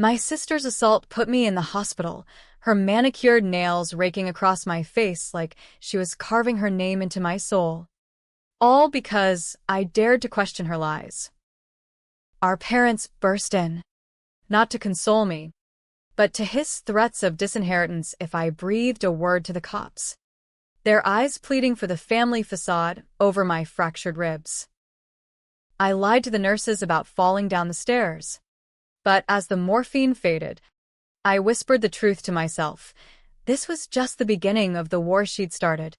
My sister's assault put me in the hospital, her manicured nails raking across my face like she was carving her name into my soul. All because I dared to question her lies. Our parents burst in, not to console me, but to hiss threats of disinheritance if I breathed a word to the cops, their eyes pleading for the family facade over my fractured ribs. I lied to the nurses about falling down the stairs. But as the morphine faded, I whispered the truth to myself. This was just the beginning of the war she'd started,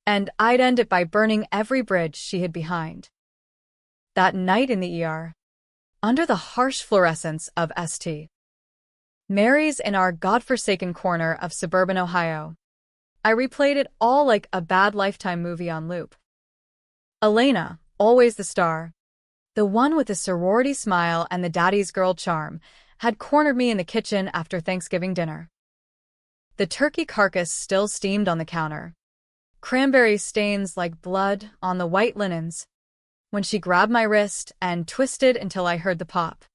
and I'd end it by burning every bridge she hid behind. That night in the ER, under the harsh fluorescence of St. Mary's in our godforsaken corner of suburban Ohio, I replayed it all like a bad Lifetime movie on loop. Elena, always the star, the one with the sorority smile and the daddy's girl charm, had cornered me in the kitchen after Thanksgiving dinner. The turkey carcass still steamed on the counter, cranberry stains like blood on the white linens, when she grabbed my wrist and twisted until I heard the pop.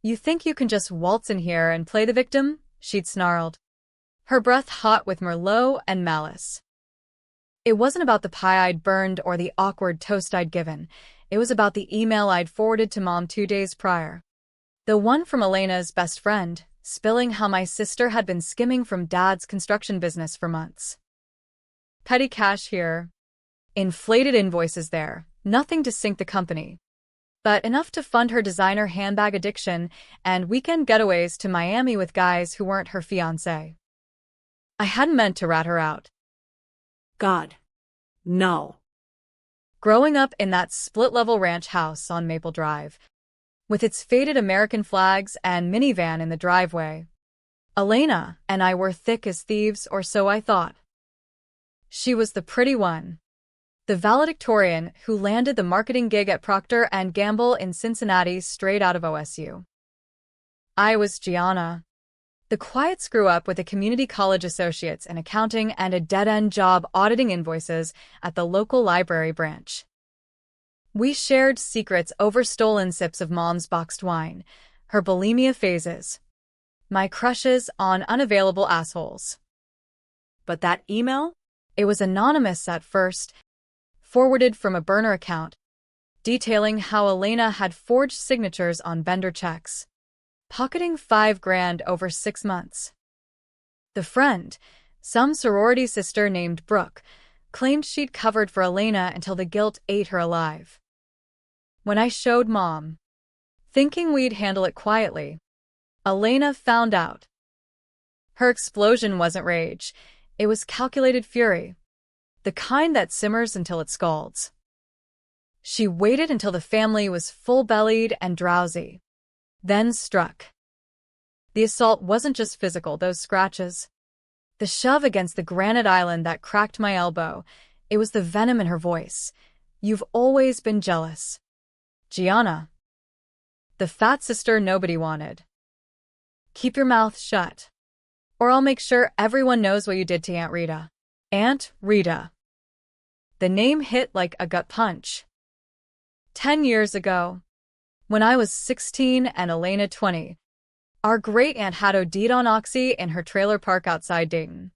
"You think you can just waltz in here and play the victim?" she'd snarled, her breath hot with Merlot and malice. It wasn't about the pie I'd burned or the awkward toast I'd given. It was about the email I'd forwarded to Mom 2 days prior. The one from Elena's best friend, spilling how my sister had been skimming from Dad's construction business for months. Petty cash here, inflated invoices there, nothing to sink the company, but enough to fund her designer handbag addiction and weekend getaways to Miami with guys who weren't her fiancé. I hadn't meant to rat her out. God, no. Growing up in that split-level ranch house on Maple Drive, with its faded American flags and minivan in the driveway, Elena and I were thick as thieves, or so I thought. She was the pretty one, the valedictorian who landed the marketing gig at Procter & Gamble in Cincinnati straight out of OSU. I was Gianna, the quiet screw-up with a community college associate's in accounting and a dead-end job auditing invoices at the local library branch. We shared secrets over stolen sips of Mom's boxed wine, her bulimia phases, my crushes on unavailable assholes. But that email? It was anonymous at first, forwarded from a burner account, detailing how Elena had forged signatures on vendor checks, pocketing $5,000 over 6 months. The friend, some sorority sister named Brooke, claimed she'd covered for Elena until the guilt ate her alive. When I showed Mom, thinking we'd handle it quietly, Elena found out. Her explosion wasn't rage, it was calculated fury, the kind that simmers until it scalds. She waited until the family was full-bellied and drowsy, then struck. The assault wasn't just physical, those scratches. The shove against the granite island that cracked my elbow, it was the venom in her voice. "You've always been jealous, Gianna. The fat sister nobody wanted. Keep your mouth shut, or I'll make sure everyone knows what you did to Aunt Rita." Aunt Rita. The name hit like a gut punch. 10 years ago, when I was 16 and Elena 20, our great-aunt had OD'd on Oxy in her trailer park outside Dayton.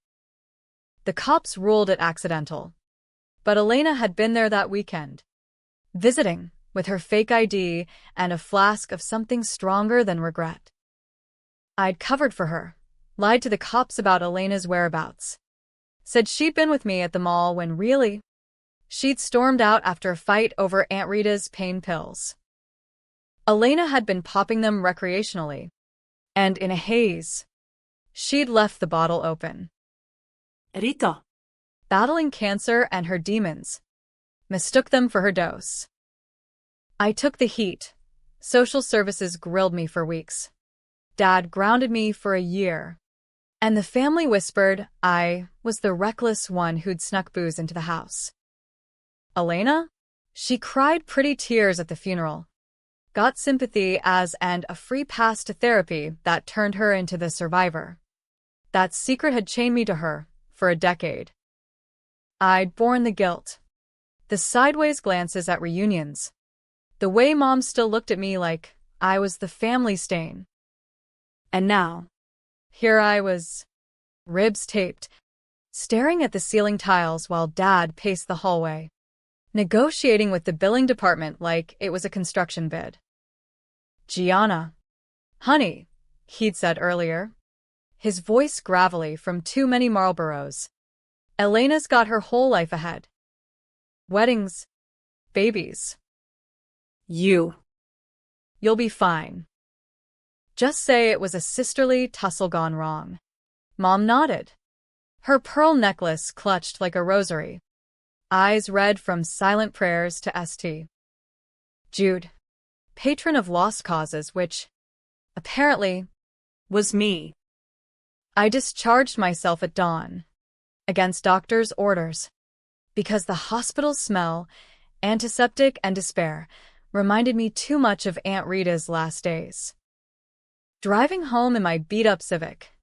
The cops ruled it accidental, but Elena had been there that weekend, visiting, with her fake ID and a flask of something stronger than regret. I'd covered for her, lied to the cops about Elena's whereabouts, said she'd been with me at the mall when really, she'd stormed out after a fight over Aunt Rita's pain pills. Elena had been popping them recreationally, and in a haze, she'd left the bottle open. Rita. Battling cancer and her demons, mistook them for her dose. I took the heat. Social services grilled me for weeks. Dad grounded me for a year. And the family whispered I was the reckless one who'd snuck booze into the house. Elena? She cried pretty tears at the funeral, got sympathy as and a free pass to therapy that turned her into the survivor. That secret had chained me to her for a decade. I'd borne the guilt, the sideways glances at reunions, the way Mom still looked at me like I was the family stain. And now, Here I was, ribs taped, staring at the ceiling tiles while Dad paced the hallway, negotiating with the billing department like it was a construction bid. Gianna. Honey, he'd said earlier, his voice gravelly from too many Marlboros. Elena's got her whole life ahead. Weddings. Babies. you. You'll be fine. Just say it was a sisterly tussle gone wrong. Mom nodded. Her pearl necklace clutched like a rosary. Eyes red from silent prayers to St. Jude, patron of lost causes, which, apparently, Was me. I discharged myself at dawn, against doctor's orders, because the hospital smell, antiseptic and despair, reminded me too much of Aunt Rita's last days. Driving home in my beat-up Civic,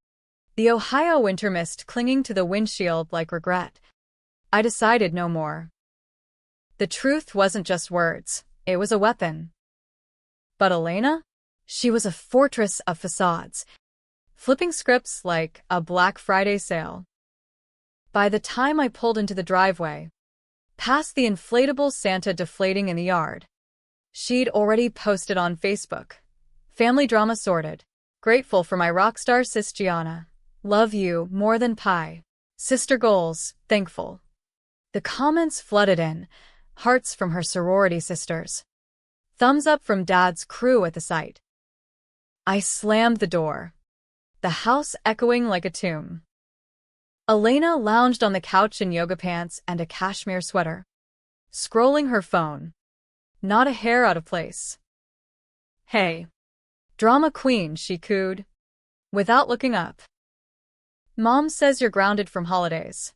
the Ohio winter mist clinging to the windshield like regret, I decided no more. The truth wasn't just words, it was a weapon. But Elena? She was a fortress of facades, flipping scripts like a Black Friday sale. By the time I pulled into the driveway, past the inflatable Santa deflating in the yard, she'd already posted on Facebook. Family drama sorted. Grateful for my rockstar sis Gianna. Love you more than pie. Sister goals, thankful. The comments flooded in, hearts from her sorority sisters. Thumbs up from Dad's crew at the site. I slammed the door, the house echoing like a tomb. Elena lounged on the couch in yoga pants and a cashmere sweater, scrolling her phone. Not a hair out of place. Hey. Drama queen, she cooed, without looking up. Mom says you're grounded from holidays.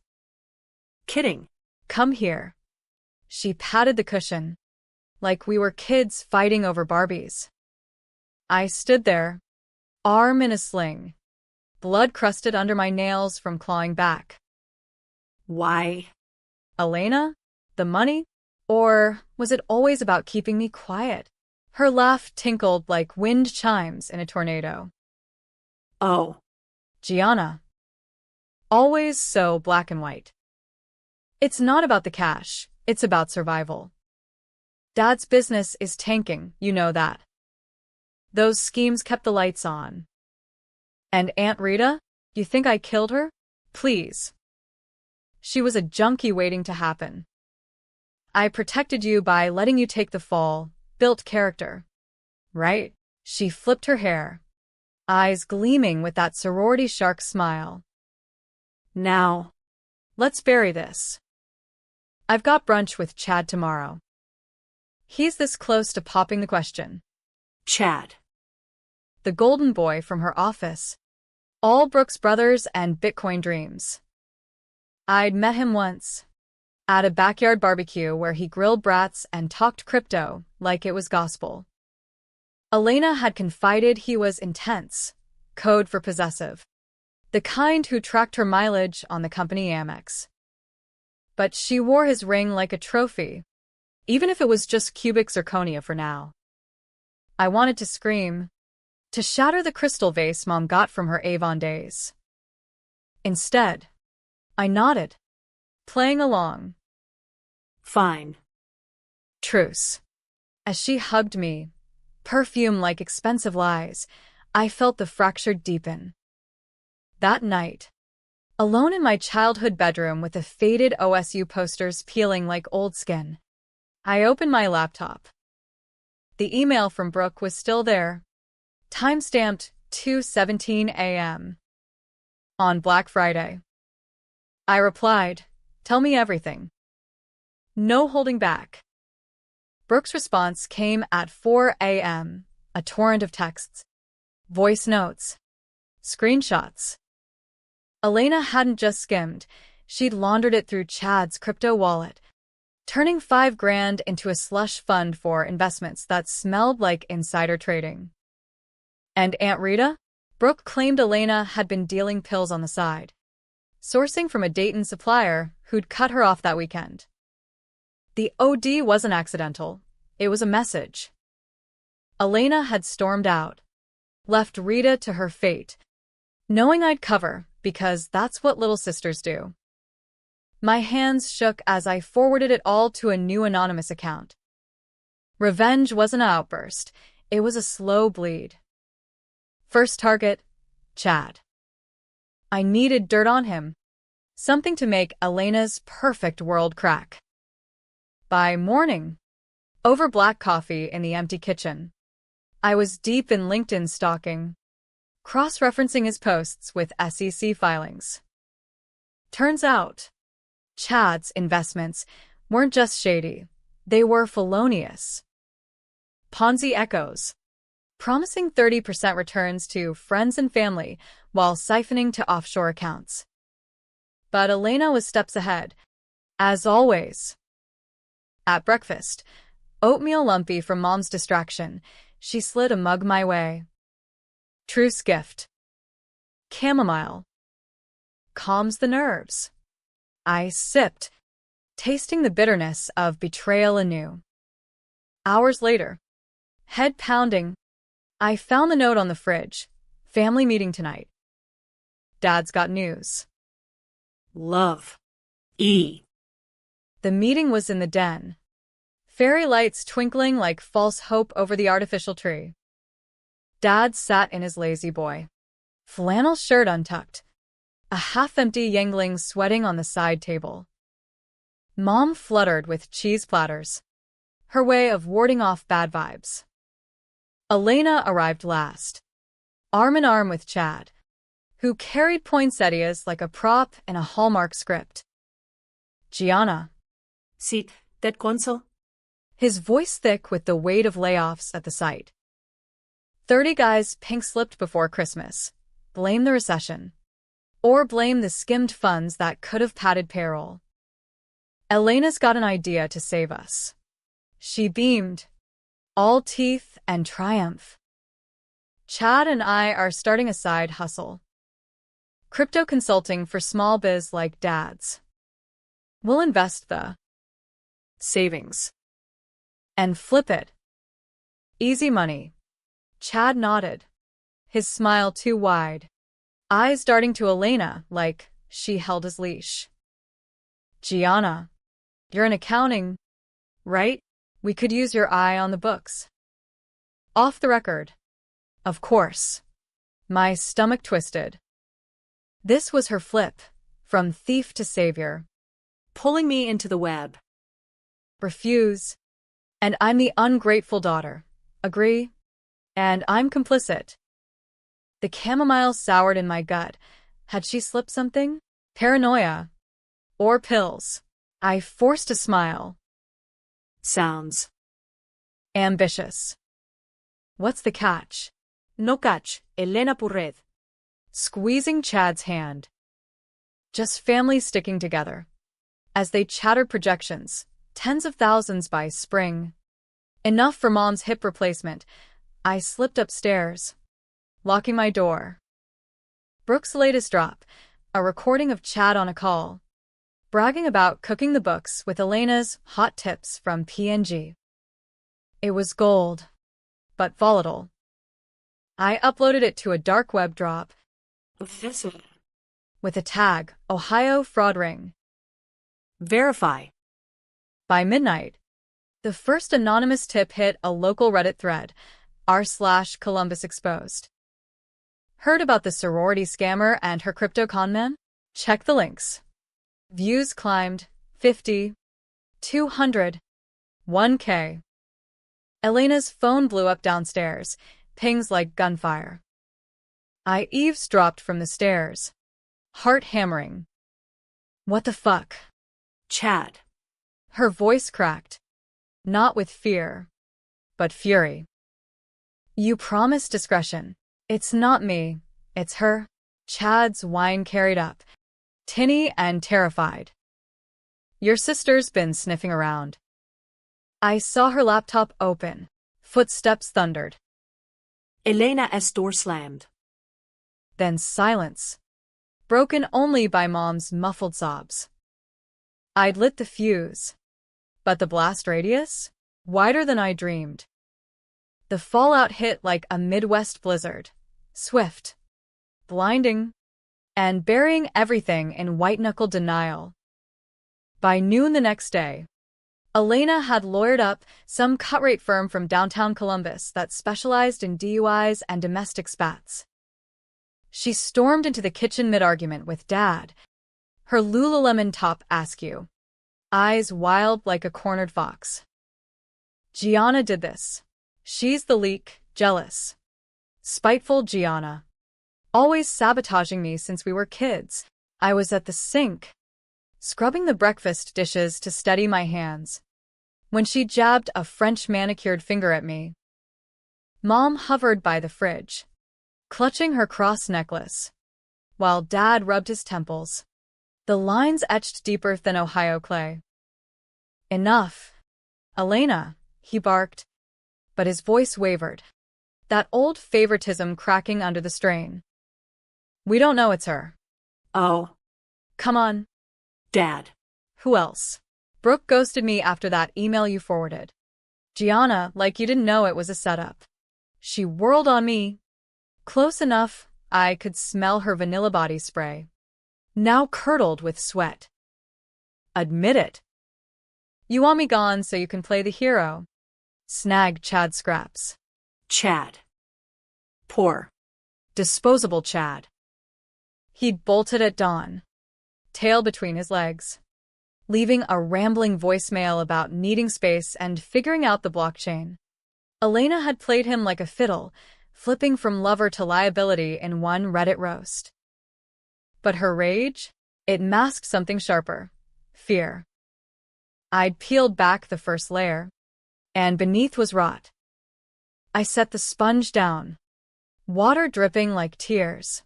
Kidding. Come here. She patted the cushion, like we were kids fighting over Barbies. I stood there, arm in a sling, blood crusted under my nails from clawing back. Why? Elena? The money? Or was it always about keeping me quiet? Her laugh tinkled like wind chimes in a tornado. Oh. Gianna. Always so black and white. It's not about the cash, it's about survival. Dad's business is tanking, you know that. Those schemes kept the lights on. And Aunt Rita? You think I killed her? Please. She was a junkie waiting to happen. I protected you by letting you take the fall, built character. Right? She flipped her hair, eyes gleaming with that sorority shark smile. Now, let's bury this. I've got brunch with Chad tomorrow. He's this close to popping the question. Chad. The golden boy from her office. All Brooks Brothers and Bitcoin dreams. I'd met him once, at a backyard barbecue where he grilled brats and talked crypto like it was gospel. Elena had confided he was intense, code for possessive, the kind who tracked her mileage on the company Amex. But she wore his ring like a trophy, even if it was just cubic zirconia for now. I wanted to scream, to shatter the crystal vase Mom got from her Avon days. Instead, I nodded, playing along. Fine. Truce. As she hugged me, perfume like expensive lies, I felt the fracture deepen. That night, alone in my childhood bedroom with the faded OSU posters peeling like old skin, I opened my laptop. The email from Brooke was still there, time-stamped 2:17 a.m. on Black Friday. I replied, "Tell me everything. No holding back." Brooke's response came at 4 a.m., a torrent of texts, voice notes, screenshots. Elena hadn't just skimmed, she'd laundered it through Chad's crypto wallet, turning $5,000 into a slush fund for investments that smelled like insider trading. And Aunt Rita? Brooke claimed Elena had been dealing pills on the side, sourcing from a Dayton supplier who'd cut her off that weekend. The OD wasn't accidental, it was a message. Elena had stormed out, left Rita to her fate, knowing I'd cover, because that's what little sisters do. My hands shook as I forwarded it all to a new anonymous account. Revenge wasn't an outburst, it was a slow bleed. First target, Chad. I needed dirt on him. Something to make Elena's perfect world crack. By morning, over black coffee in the empty kitchen, I was deep in LinkedIn stalking, cross-referencing his posts with SEC filings. Turns out, Chad's investments weren't just shady, they were felonious. Ponzi echoes, promising 30% returns to friends and family while siphoning to offshore accounts. But Elena was steps ahead, as always. At breakfast, oatmeal lumpy from Mom's distraction, she slid a mug my way. Truce gift. Chamomile. Calms the nerves. I sipped, tasting the bitterness of betrayal anew. Hours later, head pounding, I found the note on the fridge. Family meeting tonight. Dad's got news. Love. E. The meeting was in the den. Fairy lights twinkling like false hope over the artificial tree. Dad sat in his lazy boy, flannel shirt untucked, a half-empty Yangling sweating on the side table. Mom fluttered with cheese platters, her way of warding off bad vibes. Elena arrived last, arm in arm with Chad, who carried poinsettias like a prop in a Hallmark script. Gianna. Sí, that console? His voice thick with the weight of layoffs at the site. 30 guys pink-slipped before Christmas. Blame the recession. Or blame the skimmed funds that could have padded payroll. Elena's got an idea to save us. She beamed, all teeth and triumph. Chad and I are starting a side hustle. Crypto consulting for small biz like Dad's. We'll invest the savings and flip it. Easy money. Chad nodded, his smile too wide, eyes darting to Elena like she held his leash. Gianna, you're in accounting, right? We could use your eye on the books. Off the record. Of course. My stomach twisted. This was her flip, from thief to savior. Pulling me into the web. Refuse. And I'm the ungrateful daughter. Agree? And I'm complicit. The chamomile soured in my gut. Had she slipped something? Paranoia. Or pills. I forced a smile. Sounds ambitious. What's the catch? No catch, Elena Purred. Squeezing Chad's hand. Just families sticking together. As they chattered projections, tens of thousands by spring. Enough for Mom's hip replacement. I slipped upstairs, locking my door. Brooke's latest drop, a recording of Chad on a call, bragging about cooking the books with Elena's hot tips from PNG. It was gold, but volatile. I uploaded it to a dark web drop with a tag, Ohio fraud ring. Verify. By midnight, the first anonymous tip hit a local Reddit thread, r/Columbus Exposed. Heard about the sorority scammer and her crypto conman? Check the links. Views climbed 50, 200, 1K. Elena's phone blew up downstairs, pings like gunfire. I eavesdropped from the stairs, heart hammering. What the fuck? Chad. Her voice cracked, not with fear, but fury. You promised discretion. It's not me, it's her. Chad's whine carried up, tinny and terrified. Your sister's been sniffing around. I saw her laptop open. Footsteps thundered. Elena's door slammed. Then silence, broken only by Mom's muffled sobs. I'd lit the fuse, but the blast radius? Wider than I dreamed. The fallout hit like a Midwest blizzard, Swift, blinding, and burying everything in white-knuckle denial. By noon the next day, Elena had lawyered up some cut-rate firm from downtown Columbus that specialized in DUIs and domestic spats. She stormed into the kitchen mid-argument with Dad, her Lululemon top askew, eyes wild like a cornered fox. Gianna did this. She's the leak, jealous, spiteful Gianna. Always sabotaging me since we were kids. I was at the sink, scrubbing the breakfast dishes to steady my hands, when she jabbed a French manicured finger at me. Mom hovered by the fridge, clutching her cross necklace, while Dad rubbed his temples, the lines etched deeper than Ohio clay. Enough, Elena, he barked, but his voice wavered, that old favoritism cracking under the strain. We don't know it's her. Oh. Come on. Dad. Who else? Brooke ghosted me after that email you forwarded. Gianna, like you didn't know it was a setup. She whirled on me. Close enough, I could smell her vanilla body spray, now curdled with sweat. Admit it. You want me gone so you can play the hero? Snagged Chad Scraps. Chad. Poor. Disposable Chad. He'd bolted at dawn, tail between his legs, leaving a rambling voicemail about needing space and figuring out the blockchain. Elena had played him like a fiddle, flipping from lover to liability in one Reddit roast. But her rage? It masked something sharper. Fear. I'd peeled back the first layer, and beneath was rot. I set the sponge down, water dripping like tears.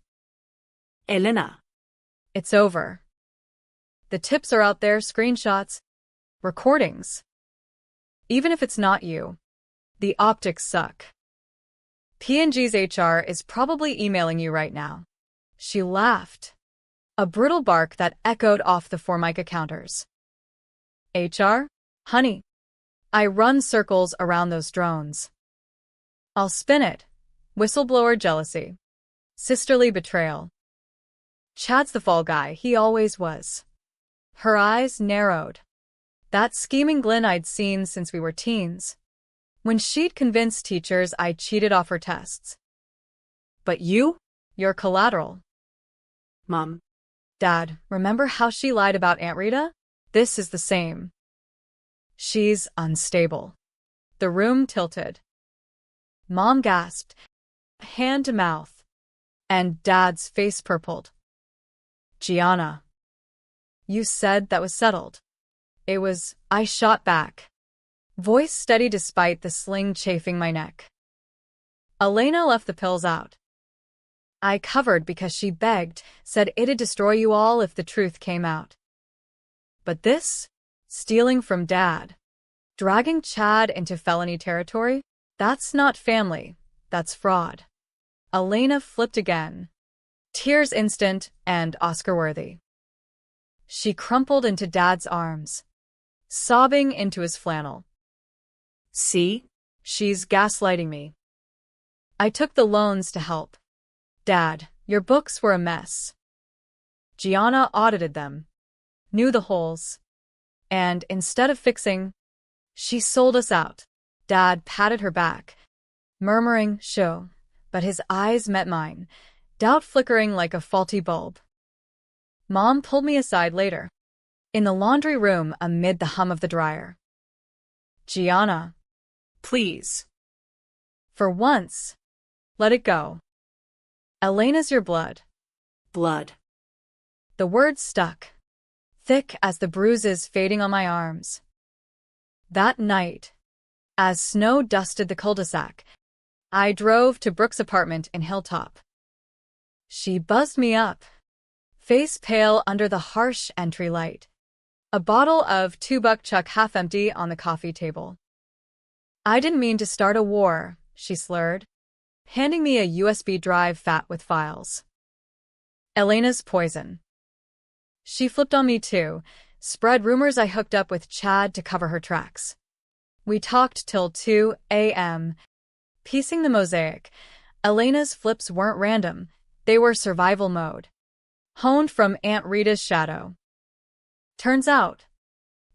Elena. It's over. The tips are out there, screenshots, recordings. Even if it's not you, the optics suck. P&G's HR is probably emailing you right now. She laughed, a brittle bark that echoed off the Formica counters. HR? Honey. I run circles around those drones. I'll spin it. Whistleblower jealousy. Sisterly betrayal. Chad's the fall guy, he always was. Her eyes narrowed. That scheming Glenn I'd seen since we were teens, when she'd convinced teachers I cheated off her tests. But you're collateral. Mom. Dad, remember how she lied about Aunt Rita? This is the same. She's unstable. The room tilted. Mom gasped, hand to mouth, and Dad's face purpled. Gianna. You said that was settled. It was, I shot back. Voice steady despite the sling chafing my neck. Elena left the pills out. I covered because she begged, said it'd destroy you all if the truth came out. But this? Stealing from Dad. Dragging Chad into felony territory? That's not family. That's fraud. Elena flipped again. Tears instant and Oscar-worthy. She crumpled into Dad's arms, sobbing into his flannel. See? She's gaslighting me. I took the loans to help. Dad, your books were a mess. Gianna audited them, knew the holes, and instead of fixing, she sold us out. Dad patted her back, murmuring, "Show," but his eyes met mine, doubt flickering like a faulty bulb. Mom pulled me aside later, in the laundry room amid the hum of the dryer. Gianna. Please. For once, let it go. Elena's your blood. Blood. The words stuck, thick as the bruises fading on my arms. That night, as snow dusted the cul-de-sac, I drove to Brooke's apartment in Hilltop. She buzzed me up, face pale under the harsh entry light, a bottle of $2 Chuck half empty on the coffee table. I didn't mean to start a war, she slurred, handing me a USB drive fat with files. Elena's poison. She flipped on me too, spread rumors I hooked up with Chad to cover her tracks. We talked till 2 a.m., piecing the mosaic, Elena's flips weren't random, they were survival mode. Honed from Aunt Rita's shadow. Turns out,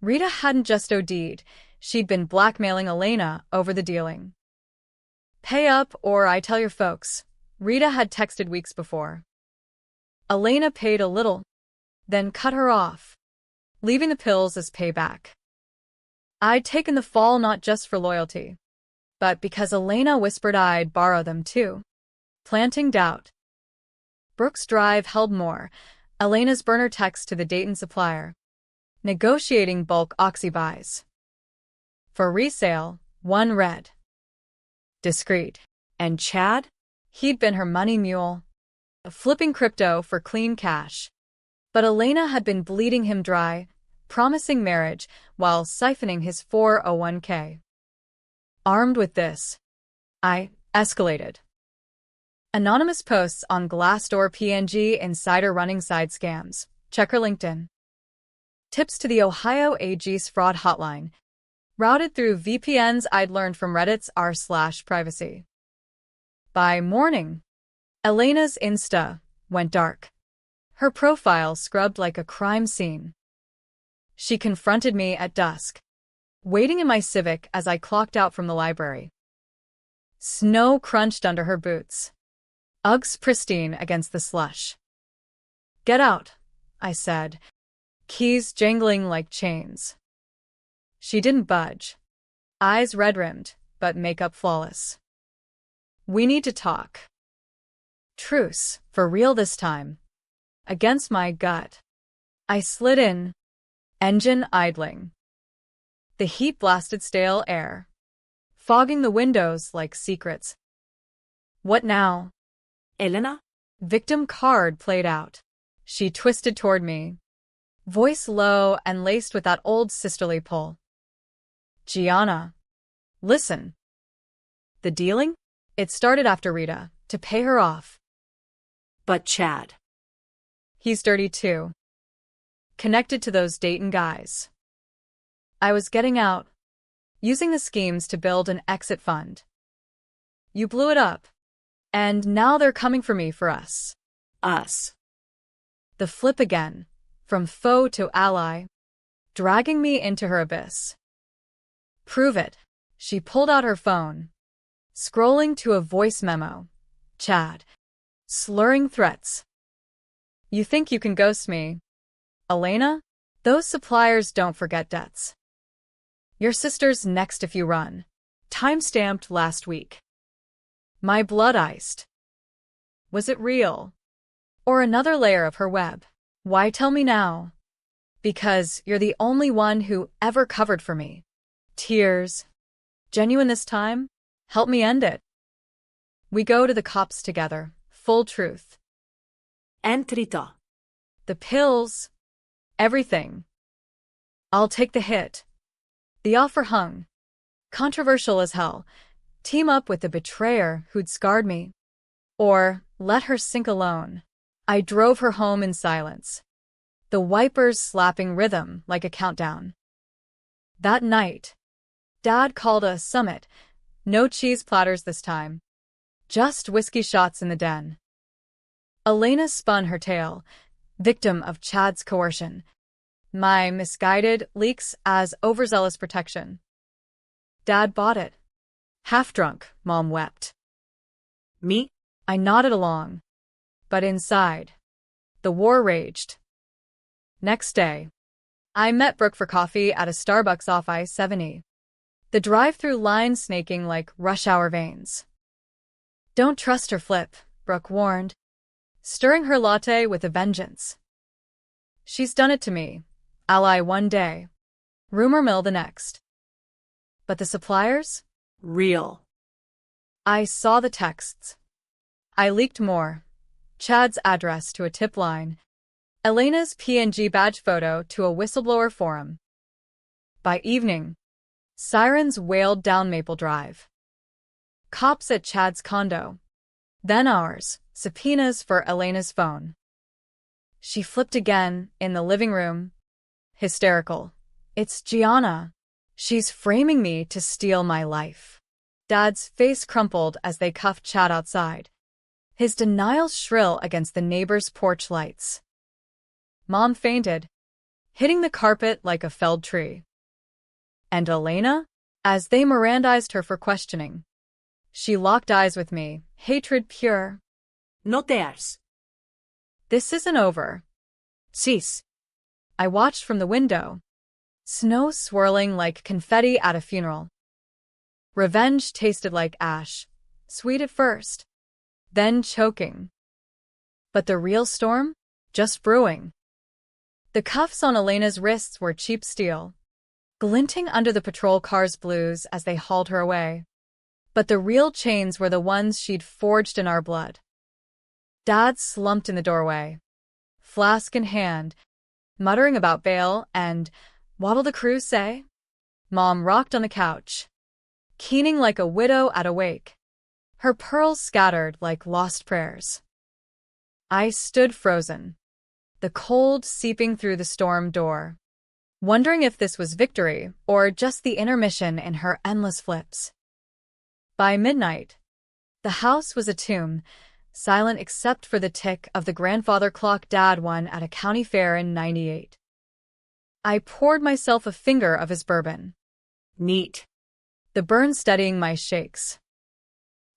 Rita hadn't just OD'd, she'd been blackmailing Elena over the dealing. Pay up or I tell your folks, Rita had texted weeks before. Elena paid a little, then cut her off, leaving the pills as payback. I'd taken the fall not just for loyalty, but because Elena whispered I'd borrow them too, planting doubt. Brooks Drive held more, Elena's burner text to the Dayton supplier, negotiating bulk oxy buys. For resale, one read. Discreet. And Chad? He'd been her money mule, flipping crypto for clean cash. But Elena had been bleeding him dry, promising marriage while siphoning his 401k. Armed with this, I escalated. Anonymous posts on Glassdoor PNG insider running side scams. Check her LinkedIn. Tips to the Ohio AG's fraud hotline. Routed through VPNs I'd learned from Reddit's r/privacy. By morning, Elena's Insta went dark. Her profile scrubbed like a crime scene. She confronted me at dusk, waiting in my Civic as I clocked out from the library. Snow crunched under her boots. Uggs pristine against the slush. Get out, I said, keys jangling like chains. She didn't budge. Eyes red-rimmed, but makeup flawless. We need to talk. Truce, for real this time. Against my gut. I slid in, engine idling. The heat blasted stale air, fogging the windows like secrets. What now? Elena? Victim card played out. She twisted toward me, voice low and laced with that old sisterly pull. Gianna, listen. The dealing? It started after Rita, to pay her off. But Chad. He's dirty too. Connected to those Dayton guys. I was getting out, using the schemes to build an exit fund. You blew it up, and now they're coming for me for us. Us. The flip again, from foe to ally, dragging me into her abyss. Prove it. She pulled out her phone, scrolling to a voice memo. Chad. Slurring threats. You think you can ghost me, Elena? Those suppliers don't forget debts. Your sister's next if you run. Time-stamped last week. My blood iced. Was it real? Or another layer of her web? Why tell me now? Because you're the only one who ever covered for me. Tears. Genuine this time? Help me end it. We go to the cops together. Full truth. And Rita. The pills. Everything. I'll take the hit. The offer hung. Controversial as hell. Team up with the betrayer who'd scarred me. Or let her sink alone. I drove her home in silence. The wipers slapping rhythm like a countdown. That night, Dad called a summit. No cheese platters this time. Just whiskey shots in the den. Elena spun her tale, victim of Chad's coercion. My misguided leaks as overzealous protection. Dad bought it. Half drunk, Mom wept. Me? I nodded along. But inside, the war raged. Next day, I met Brooke for coffee at a Starbucks off I-70. The drive-through line snaking like rush hour veins. Don't trust her flip, Brooke warned, stirring her latte with a vengeance. She's done it to me. Ally one day, rumor mill the next. But the suppliers? Real. I saw the texts. I leaked more. Chad's address to a tip line. Elena's PNG badge photo to a whistleblower forum. By evening, sirens wailed down Maple Drive. Cops at Chad's condo. Then ours, subpoenas for Elena's phone. She flipped again in the living room. Hysterical. It's Gianna. She's framing me to steal my life. Dad's face crumpled as they cuffed Chad outside, his denial shrill against the neighbor's porch lights. Mom fainted, hitting the carpet like a felled tree. And Elena? As they Mirandized her for questioning. She locked eyes with me, hatred pure. No tears. This isn't over. Sis. I watched from the window, snow swirling like confetti at a funeral. Revenge tasted like ash, sweet at first, then choking. But the real storm? Just brewing. The cuffs on Elena's wrists were cheap steel, glinting under the patrol car's blues as they hauled her away. But the real chains were the ones she'd forged in our blood. Dad slumped in the doorway, flask in hand, muttering about bail and, what'll the crew say? Mom rocked on the couch, keening like a widow at a wake, her pearls scattered like lost prayers. I stood frozen, the cold seeping through the storm door, wondering if this was victory or just the intermission in her endless flips. By midnight, the house was a tomb, silent except for the tick of the grandfather clock Dad won at a county fair in '98. I poured myself a finger of his bourbon. Neat. The burn steadying my shakes.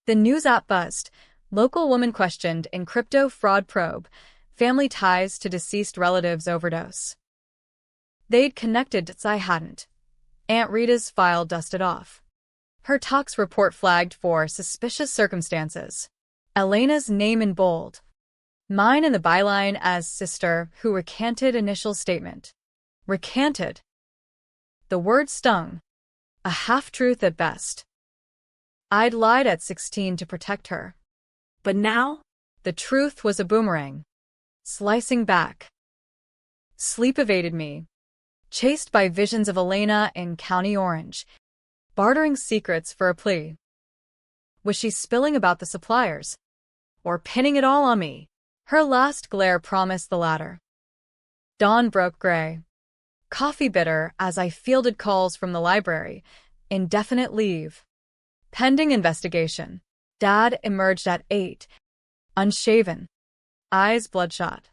The news app buzzed. Local woman questioned in crypto fraud probe, family ties to deceased relatives overdose. They'd connected, I hadn't. Aunt Rita's file dusted off. Her tox report flagged for suspicious circumstances. Elena's name in bold. Mine in the byline as sister who recanted initial statement. Recanted. The word stung. A half-truth at best. I'd lied at 16 to protect her. But now? The truth was a boomerang. Slicing back. Sleep evaded me. Chased by visions of Elena in County Orange, bartering secrets for a plea. Was she spilling about the suppliers? Or pinning it all on me? Her last glare promised the latter. Dawn broke gray. Coffee bitter as I fielded calls from the library. Indefinite leave. Pending investigation. Dad emerged at 8. Unshaven. Eyes bloodshot.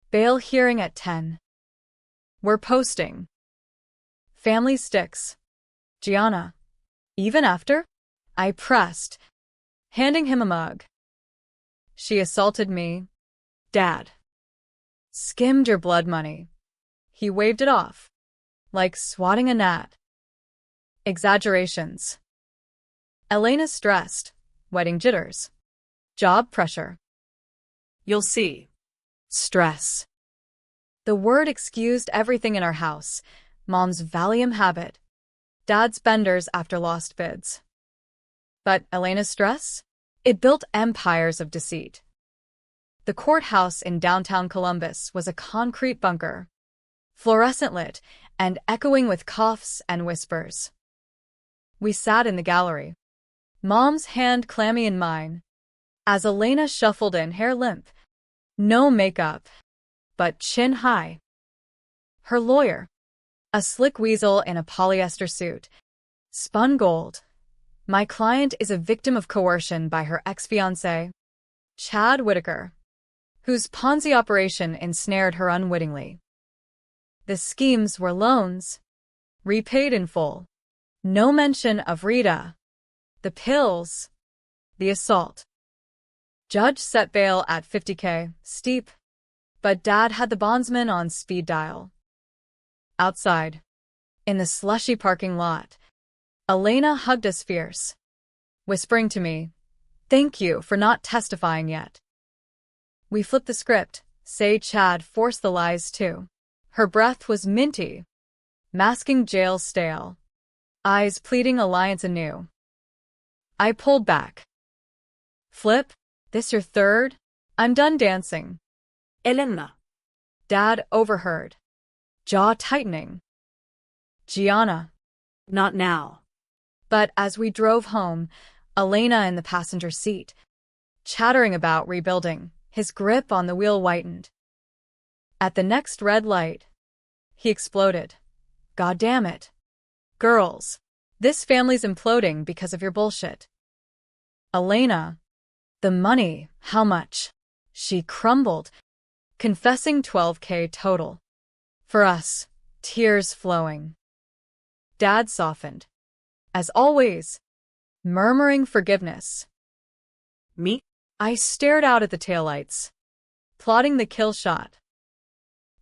Bail hearing at 10. We're posting. Family sticks. Gianna. Even after? I pressed, handing him a mug. She assaulted me. Dad. Skimmed your blood money. He waved it off, like swatting a gnat. Exaggerations. Elena's stressed, wedding jitters. Job pressure. You'll see. Stress. The word excused everything in our house. Mom's Valium habit. Dad's benders after lost bids. But Elena's stress? It built empires of deceit. The courthouse in downtown Columbus was a concrete bunker, fluorescent lit and echoing with coughs and whispers. We sat in the gallery, Mom's hand clammy in mine, as Elena shuffled in, hair limp, no makeup, but chin high. Her lawyer, a slick weasel in a polyester suit, spun gold. My client is a victim of coercion by her ex-fiancé, Chad Whitaker, whose Ponzi operation ensnared her unwittingly. The schemes were loans, repaid in full. No mention of Rita, the pills, the assault. Judge set bail at $50K, steep, but Dad had the bondsman on speed dial. Outside, in the slushy parking lot, Elena hugged us fierce, whispering to me, "Thank you for not testifying yet." We flipped the script, say Chad forced the lies too. Her breath was minty, masking jail stale, eyes pleading alliance anew. I pulled back. Flip, this your third? I'm done dancing. Elena. Dad overheard, jaw tightening. Gianna. Not now. But as we drove home, Elena in the passenger seat, chattering about rebuilding, his grip on the wheel whitened. At the next red light, he exploded. God damn it. Girls. This family's imploding because of your bullshit. Elena, the money, how much? She crumbled, confessing $12K total. For us, tears flowing. Dad softened. As always, murmuring forgiveness. Me? I stared out at the taillights, plotting the kill shot.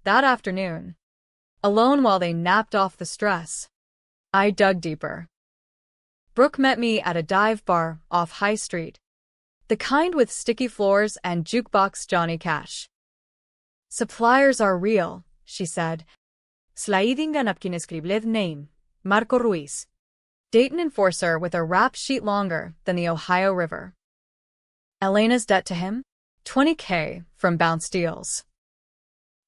That afternoon, alone while they napped off the stress, I dug deeper. Brooke met me at a dive bar off High Street, the kind with sticky floors and jukebox Johnny Cash. Suppliers are real, she said. Slaidingan apkinescribled name, Marco Ruiz. Dayton enforcer with a rap sheet longer than the Ohio River. Elena's debt to him? $20K from Bounce Deals.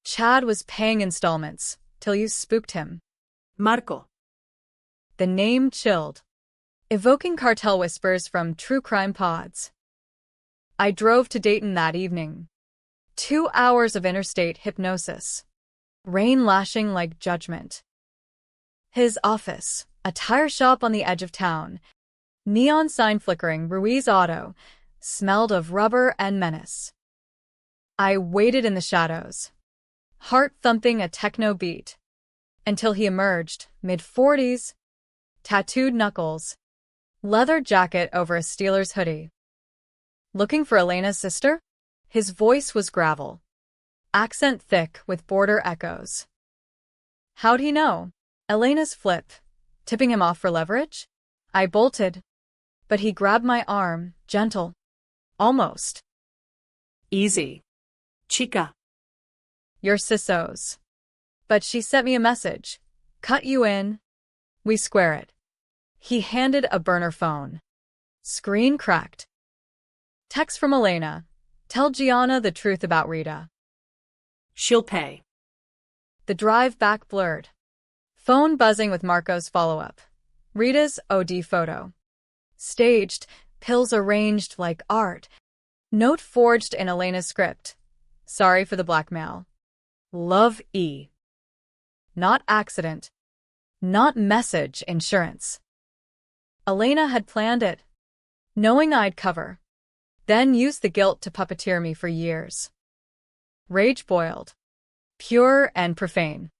Chad was paying installments till you spooked him. Marco. The name chilled, evoking cartel whispers from true crime pods. I drove to Dayton that evening. 2 hours of interstate hypnosis. Rain lashing like judgment. His office, a tire shop on the edge of town. Neon sign flickering, Ruiz Auto, smelled of rubber and menace. I waited in the shadows, heart thumping a techno beat, until he emerged, mid-40s, tattooed knuckles, leather jacket over a Steelers hoodie. Looking for Elena's sister? His voice was gravel, accent thick with border echoes. How'd he know? Elena's flip, tipping him off for leverage? I bolted, but he grabbed my arm, gentle. Almost. Easy. Chica. You're sissos. But she sent me a message. Cut you in. We square it. He handed a burner phone. Screen cracked. Text from Elena. Tell Gianna the truth about Rita. She'll pay. The drive back blurred. Phone buzzing with Marco's follow-up. Rita's OD photo. Staged, pills arranged like art. Note forged in Elena's script. Sorry for the blackmail. Love E. Not accident. Not message insurance. Elena had planned it, knowing I'd cover. Then used the guilt to puppeteer me for years. Rage boiled. Pure and profane.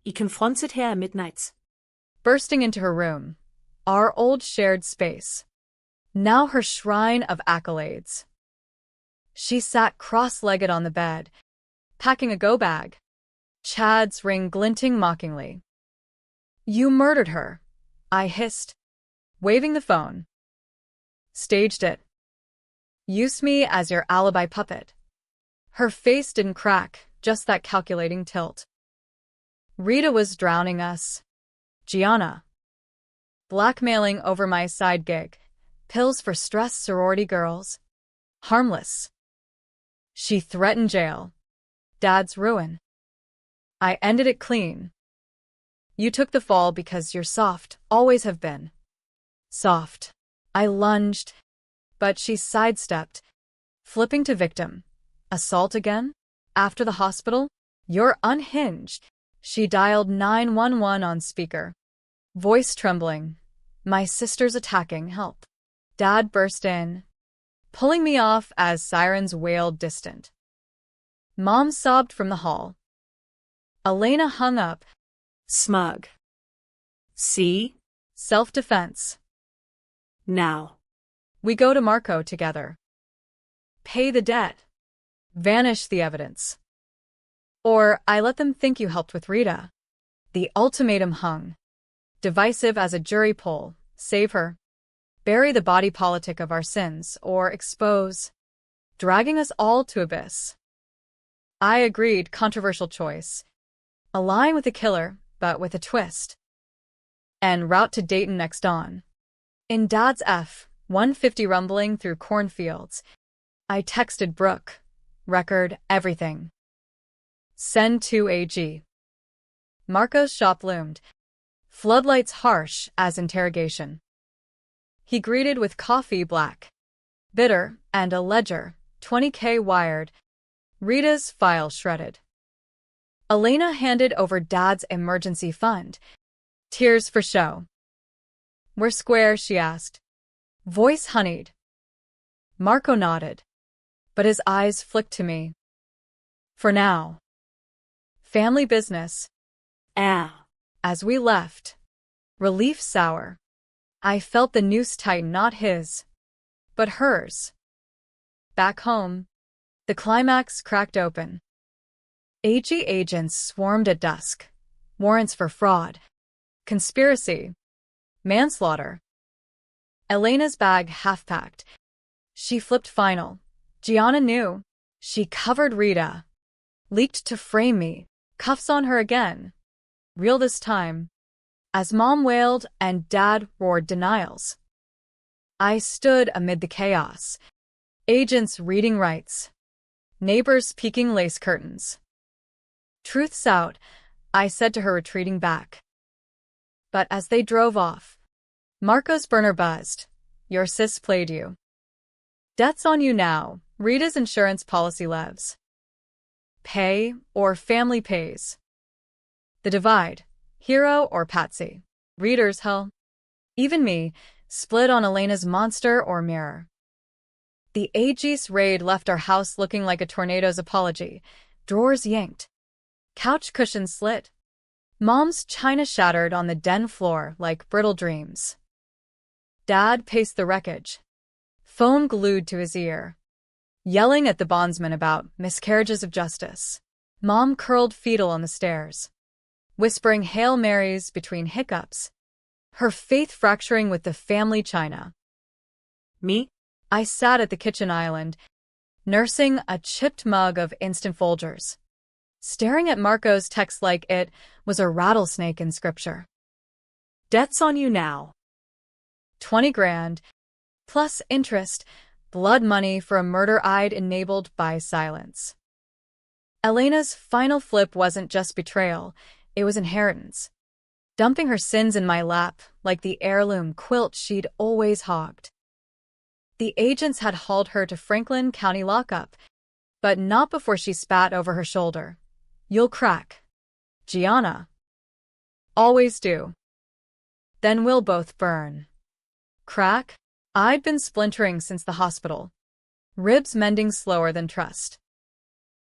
I confronted her at midnight. Bursting into her room. Our old shared space. Now her shrine of accolades. She sat cross-legged on the bed, packing a go-bag. Chad's ring glinting mockingly. You murdered her, I hissed, waving the phone. Staged it. Used me as your alibi puppet. Her face didn't crack, just that calculating tilt. Rita was drowning us. Gianna. Blackmailing over my side gig. Pills for stressed sorority girls. Harmless. She threatened jail. Dad's ruin. I ended it clean. You took the fall because you're soft, always have been. Soft. I lunged, but she sidestepped, flipping to victim. Assault again? After the hospital? You're unhinged. She dialed 911 on speaker. Voice trembling. My sister's attacking, help. Dad burst in, pulling me off as sirens wailed distant. Mom sobbed from the hall. Elena hung up. Smug. See? Self-defense. Now. We go to Marco together. Pay the debt. Vanish the evidence. Or I let them think you helped with Rita. The ultimatum hung. Divisive as a jury poll. Save her. Bury the body politic of our sins, or expose. Dragging us all to abyss. I agreed, controversial choice. Align with the killer, but with a twist. En route to Dayton next dawn. In Dad's F-150 rumbling through cornfields, I texted Brooke. Record, everything. Send to AG. Marco's shop loomed. Floodlights harsh as interrogation. He greeted with coffee black. Bitter, and a ledger, $20K wired. Rita's file shredded. Elena handed over Dad's emergency fund. Tears for show. We're square, she asked. Voice honeyed. Marco nodded, but his eyes flicked to me. For now. Family business. As we left, relief sour, I felt the noose tighten, not his, but hers. Back home, the climax cracked open. AG agents swarmed at dusk. Warrants for fraud, conspiracy, manslaughter. Elena's bag half-packed. She flipped final. Gianna knew. She covered Rita. Leaked to frame me. Cuffs on her again. Real this time. As Mom wailed and Dad roared denials. I stood amid the chaos. Agents reading rights. Neighbors peeking lace curtains. Truth's out, I said to her, retreating back. But as they drove off, Marco's burner buzzed. Your sis played you. Debt's on you now. Rita's insurance policy levs. Pay or family pays. The divide. Hero or patsy. Readers, hell. Even me, split on Elena's monster or mirror. The AG's raid left our house looking like a tornado's apology. Drawers yanked. Couch cushions slit. Mom's china shattered on the den floor like brittle dreams. Dad paced the wreckage. Phone glued to his ear. Yelling at the bondsman about miscarriages of justice. Mom curled fetal on the stairs. Whispering Hail Marys between hiccups. Her faith fracturing with the family china. Me? I sat at the kitchen island, nursing a chipped mug of instant Folgers. Staring at Marco's text like it was a rattlesnake in scripture. Debt's on you now. 20 grand, plus interest, blood money for a murder I'd enabled by silence. Elena's final flip wasn't just betrayal, it was inheritance. Dumping her sins in my lap like the heirloom quilt she'd always hogged. The agents had hauled her to Franklin County lockup, but not before she spat over her shoulder. You'll crack. Gianna. Always do. Then we'll both burn. Crack? I'd been splintering since the hospital. Ribs mending slower than trust.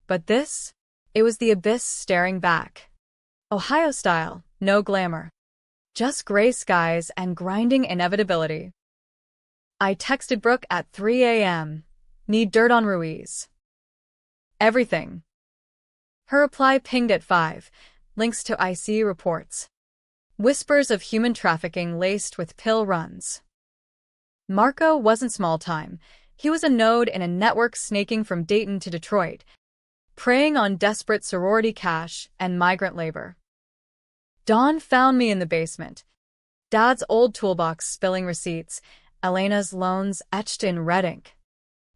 But this? It was the abyss staring back. Ohio style, no glamour. Just gray skies and grinding inevitability. I texted Brooke at 3 a.m. Need dirt on Ruiz. Everything. Her reply pinged at 5. Links to ICU reports. Whispers of human trafficking laced with pill runs. Marco wasn't small time. He was a node in a network snaking from Dayton to Detroit, preying on desperate sorority cash and migrant labor. Dawn found me in the basement. Dad's old toolbox spilling receipts, Elena's loans etched in red ink.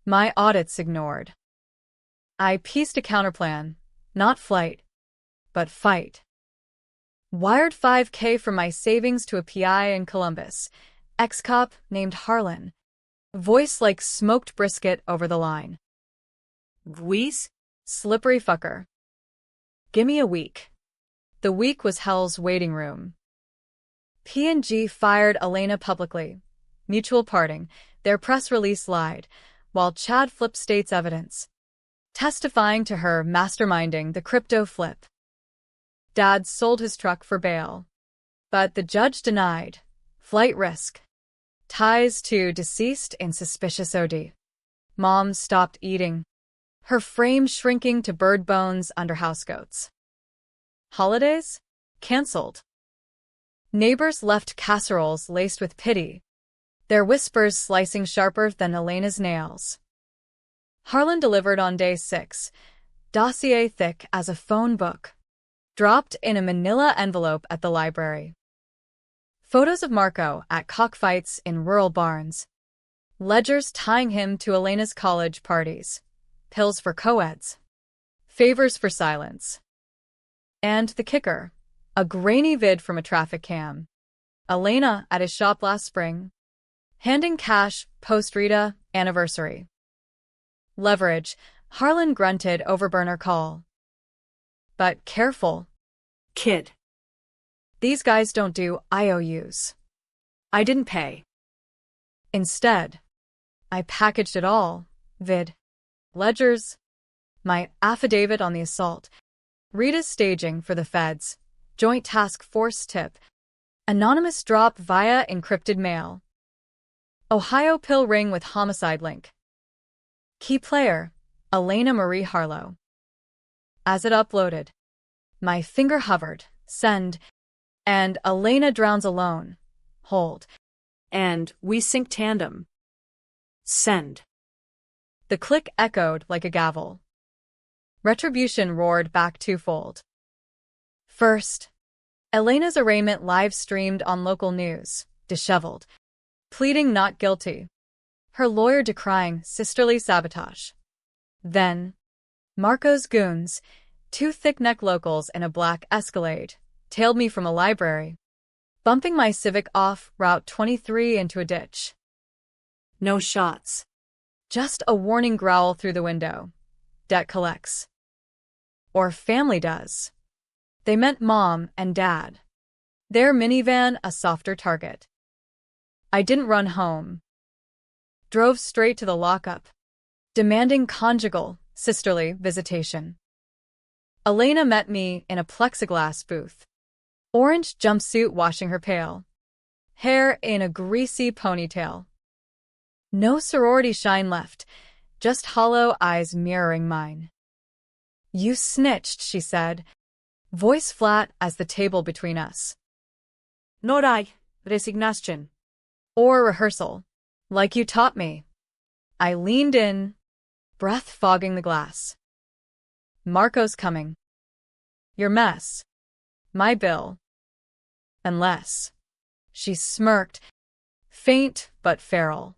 My audits ignored. I pieced a counterplan, not flight, but fight. Wired $5K from my savings to a PI in Columbus, ex-cop named Harlan. Voice like smoked brisket over the line. Ruiz? Slippery fucker. Gimme a week. The week was hell's waiting room. P&G fired Elena publicly. Mutual parting, their press release lied, while Chad flipped state's evidence, testifying to her masterminding the crypto flip. Dad sold his truck for bail, but the judge denied. Flight risk. Ties to deceased in suspicious OD. Mom stopped eating, her frame shrinking to bird bones under housecoats. Holidays? Cancelled. Neighbors left casseroles laced with pity, their whispers slicing sharper than Elena's nails. Harlan delivered on day 6, dossier thick as a phone book, dropped in a manila envelope at the library. Photos of Marco at cockfights in rural barns, ledgers tying him to Elena's college parties, pills for co-eds, favors for silence. And the kicker, a grainy vid from a traffic cam. Elena at his shop last spring, handing cash post-Rita anniversary. Leverage, Harlan grunted over burner call. But careful. Kid. These guys don't do IOUs. I didn't pay. Instead, I packaged it all, ledgers, my affidavit on the assault, Rita's staging for the feds, joint task force tip, anonymous drop via encrypted mail, Ohio pill ring with homicide link. Key player, Elena Marie Harlow. As it uploaded, my finger hovered, send, and Elena drowns alone, hold. And we sync tandem. Send. The click echoed like a gavel. Retribution roared back twofold. First, Elena's arraignment live-streamed on local news, disheveled, pleading not guilty, her lawyer decrying sisterly sabotage. Then, Marco's goons, two thick-neck locals in a black Escalade, tailed me from a library, bumping my Civic off Route 23 into a ditch. No shots. Just a warning growl through the window. Debt collects. Or family does. They meant mom and dad. Their minivan a softer target. I didn't run home. Drove straight to the lockup, demanding conjugal, sisterly visitation. Elena met me in a plexiglass booth. Orange jumpsuit washing her pale. Hair in a greasy ponytail. No sorority shine left, just hollow eyes mirroring mine. You snitched, she said, voice flat as the table between us. Not I, resignation. Or rehearsal, like you taught me. I leaned in, breath fogging the glass. Marco's coming. Your mess. My bill. Unless. She smirked, faint but feral.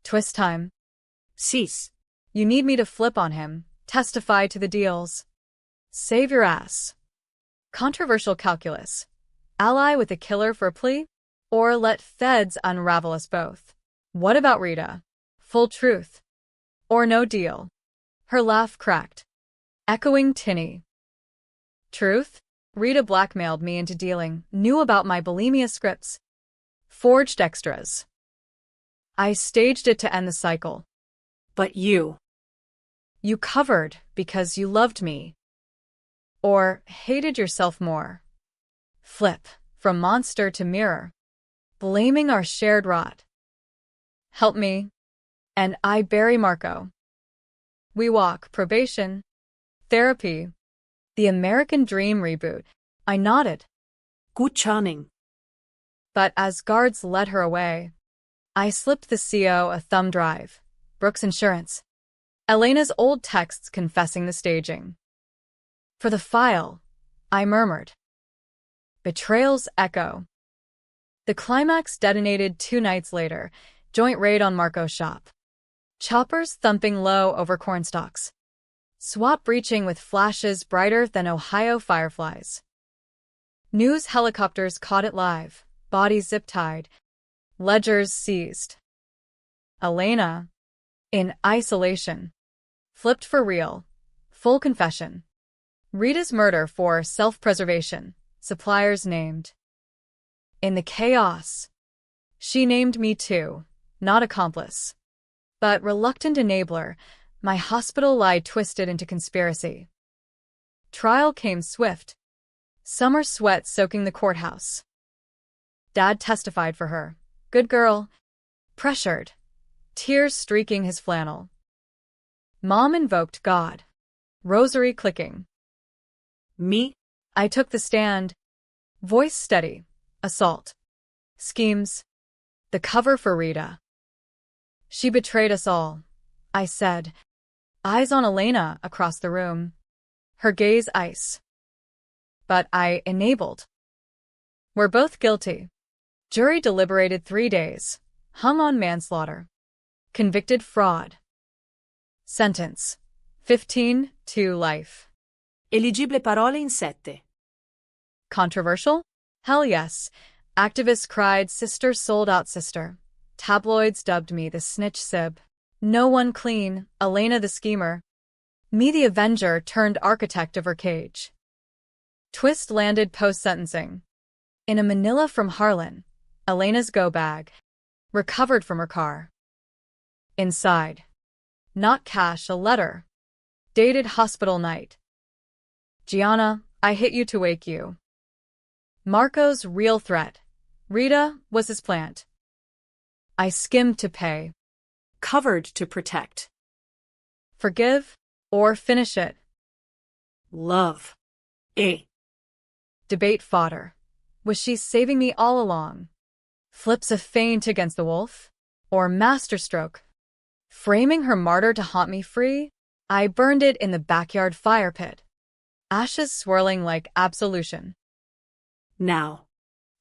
Twist time. Cease. You need me to flip on him, testify to the deals. Save your ass. Controversial calculus. Ally with a killer for a plea? Or let feds unravel us both. What about Rita? Full truth. Or no deal. Her laugh cracked, echoing tinny. Truth? Rita blackmailed me into dealing, knew about my bulimia scripts. Forged extras. I staged it to end the cycle. But you. You covered because you loved me. Or hated yourself more. Flip, from monster to mirror. Blaming our shared rot. Help me. And I bury Marco. We walk, probation. Therapy. The American Dream reboot. I nodded. Good charming. But as guards led her away, I slipped the CO a thumb drive. Brooks Insurance. Elena's old texts confessing the staging. For the file, I murmured. Betrayal's echo. The climax detonated 2 nights later, joint raid on Marco's shop. Choppers thumping low over cornstalks. SWAT breaching with flashes brighter than Ohio fireflies. News helicopters caught it live, bodies zip-tied, ledgers seized. Elena, in isolation, flipped for real, full confession. Rita's murder for self-preservation, suppliers named. In the chaos, she named me too, not accomplice, but reluctant enabler. My hospital lie twisted into conspiracy. Trial came swift. Summer sweat soaking the courthouse. Dad testified for her. Good girl. Pressured. Tears streaking his flannel. Mom invoked God. Rosary clicking. Me? I took the stand. Voice steady. Assault. Schemes. The cover for Rita. She betrayed us all, I said. Eyes on Elena across the room. Her gaze ice. But I enabled. We're both guilty. Jury deliberated 3 days. Hung on manslaughter. Convicted fraud. Sentence. 15 to life. Eligibile parole in 7. Controversial? Hell yes. Activists cried sister sold out sister. Tabloids dubbed me the snitch sib. No one clean, Elena the schemer. Me the avenger turned architect of her cage. Twist landed post-sentencing. In a Manila from Harlan, Elena's go bag. Recovered from her car. Inside. Not cash, a letter. Dated hospital night. Gianna, I hit you to wake you. Marco's real threat. Rita was his plant. I skimmed to pay. Covered to protect. Forgive or finish it. Love. A. Debate fodder. Was she saving me all along? Flips a feint against the wolf? Or masterstroke? Framing her martyr to haunt me free? I burned it in the backyard fire pit. Ashes swirling like absolution. Now.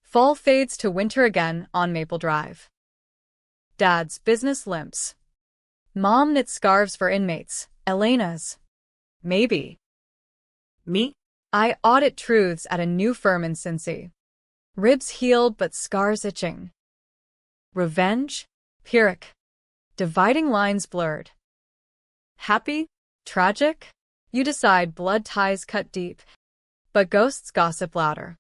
Fall fades to winter again on Maple Drive. Dad's business limps. Mom knits scarves for inmates. Elena's. Maybe. Me? I audit truths at a new firm in Cincy. Ribs healed but scars itching. Revenge? Pyrrhic. Dividing lines blurred. Happy? Tragic? You decide, blood ties cut deep. But ghosts gossip louder.